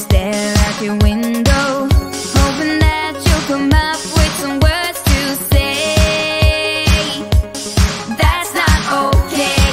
stare out your window, hoping that you'll come up with some words to say. That's not okay.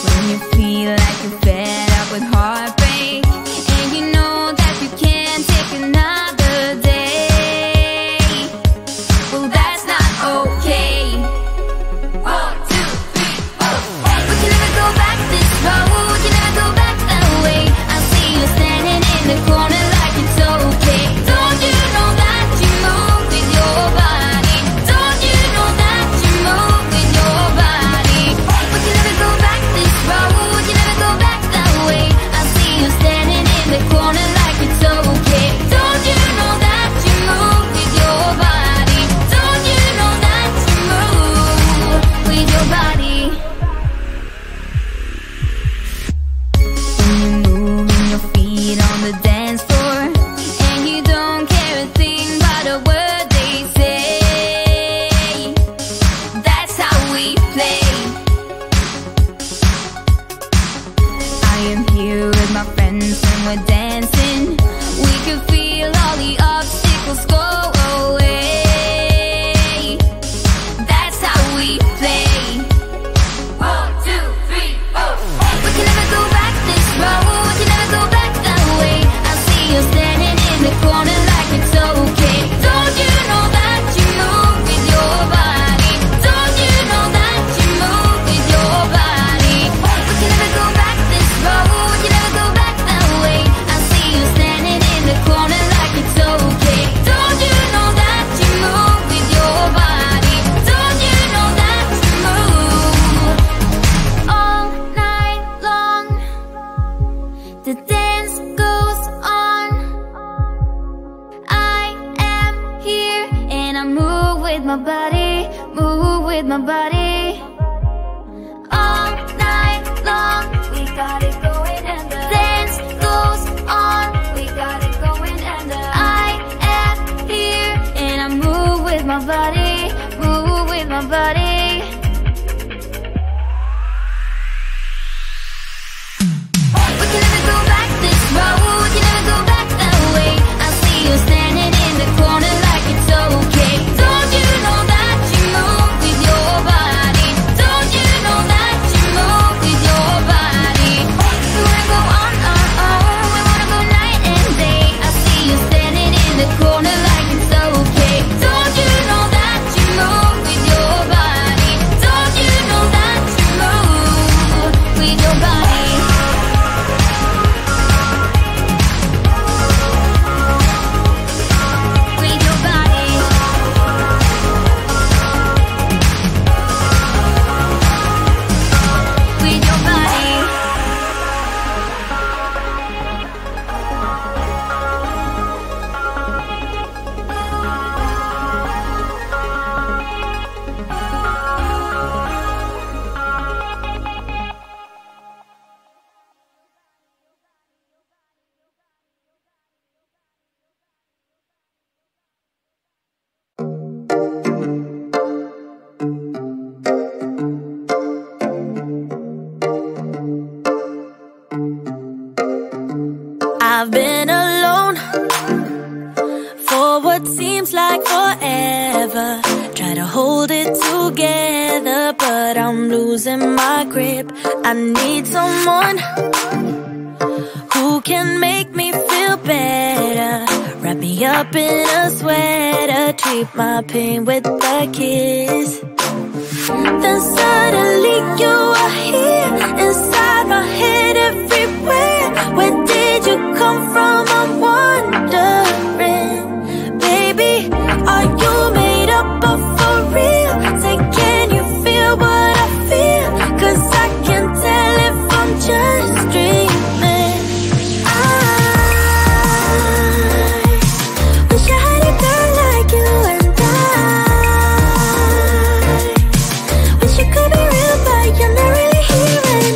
When you feel like you're fed up with heartbreak, and you know that you can't take another day, well, that's not okay. 1, 2, 3, 4. We can never go back this road, you never go back that way. I see you standing in the corner like it's okay. Don't you know that you move with your body? Don't you know that you move with your body? We can never go back this road, you never go back that way. I see you standing in the corner like it's okay. Don't you know that you move with your body? Don't you know that you move with your body? When you're moving your feet on the dance floor, and you don't care a thing about a word they say, that's how we play. I am here with my friends and we're dancing. We can feel all the obstacles go away. That's how we play. 1, 2, 3, 4. We can never go back this road, you never go back that way. I see you standing in the corner like it's okay. Don't you know that you move with your body? Don't you know that you move with your body? We can never go back this road, you never go back that way. I see you standing in the corner like it's okay. Don't you know that you move with your body? Don't you know that you move all night long? The dance goes on. I am here and I move with my body, move with my body. All night long, we got it going and the dance goes on. We got it going and I am here and I move with my body, move with my body. We can never go back this road, you never go back that way. I see you standing in the corner like it's okay. Don't you know that you move with your body? Don't you know that you move with your body? We wanna go on, we wanna go night and day. I see you standing in the corner like it's okay. Don't you know that you move with your body? Don't you know that you move with your body? With your body. With your body. I've been alone for what seems like forever. Try to hold it together, but I'm losing my grip. I need someone who can make me feel better. Wrap me up in a sweater, treat my pain with a kiss. Then suddenly you are here, inside my head, everywhere. Where did you come from? I'm wondering, baby, are you made up of for real? Say, can you feel what I feel? 'Cause I can tell if I'm just dreaming. I wish I had a girl like you, and I wish you could be real, but you're not really here. And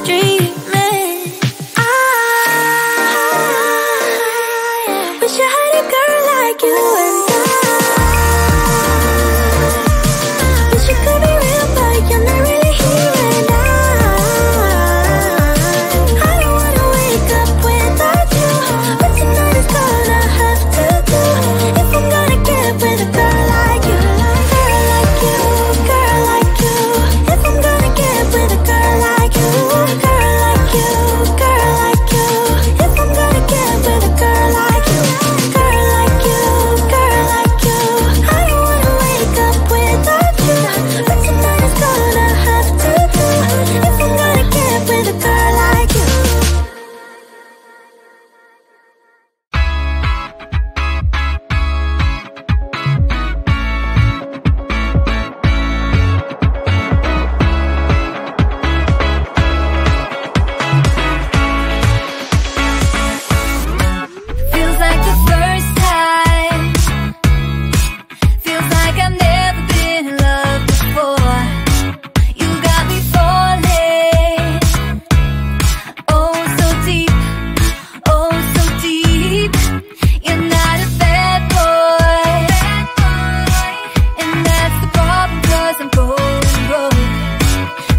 dreaming. I wish I had a girl like you, and I wish you could be real, but you're not really here. And I don't wanna wake up without you, but tonight is gonna have to do. If I'm gonna get with a girl like you, girl like you, girl like you. If I'm gonna get with a girl like you, girl like you, girl like you. If I'm gonna get with a girl like you, girl like you, girl like you. I don't wanna wake up without you, but tonight is gonna have to do. If I'm gonna get with a girl like you. Feels like the first time. Feels like I've never been in love before. You got me falling. Oh, so deep. Oh, so deep. You're not a bad boy. And that's the problem, 'cause I'm going broke.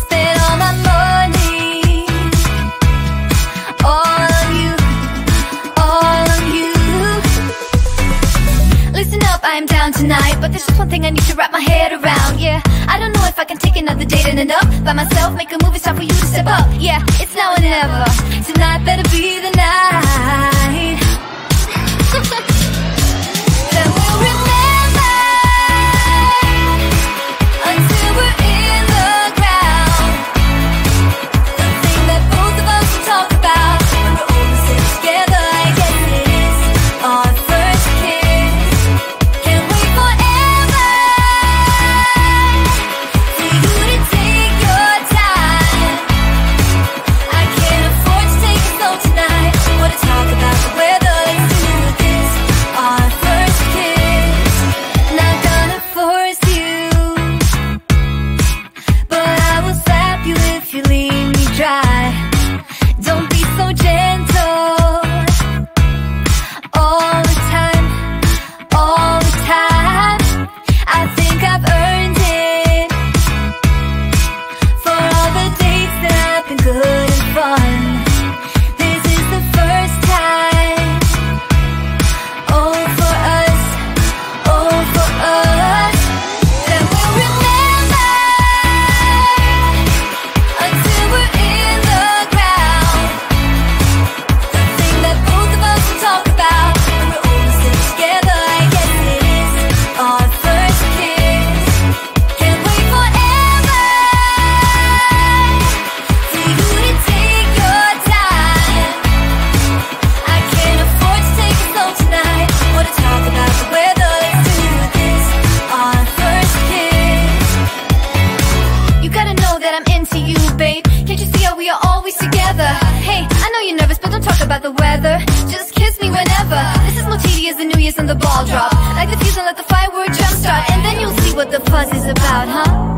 Spent all my money. All on you. All on you. Listen up, I am down tonight, but there's just one thing I need to wrap my head around. Yeah, I don't know if I can take another date in and up by myself, make a move, it's time for you to step up. Yeah, it's now or never. Tonight better be the night that we'll remember until we're in the ground. The thing that both of us will talk about when we're all sitting together. I guess it is our first kiss. Can't wait forever for you to take your time. I can't afford to take it slow tonight. Wanna talk about the weather? Let's do this. Our first kiss. Not gonna force you, but I will slap you if you leave me dry. Don't be so gentle. All the time, all the time. I think I've earned it for all the dates that have been good and fun. This is the first time. Oh, for us, oh, for us, that we'll remember until we're in the ground. The thing that both of us will talk about when we're all sitting together. I guess it is our first kiss. Can't wait forever for you to take your time. I can't afford to take it slow tonight. Wanna talk about the weather? Let's do this. Our first kiss. You gotta know that I'm into you, babe. Can't you see how we are always together? Hey, I know you're nervous, but don't talk about the weather. Just kiss me whenever. This is more tedious than New Year's and the ball drop. Like the fuse and let the firework jump start, and then you'll see what the fuss is about, huh?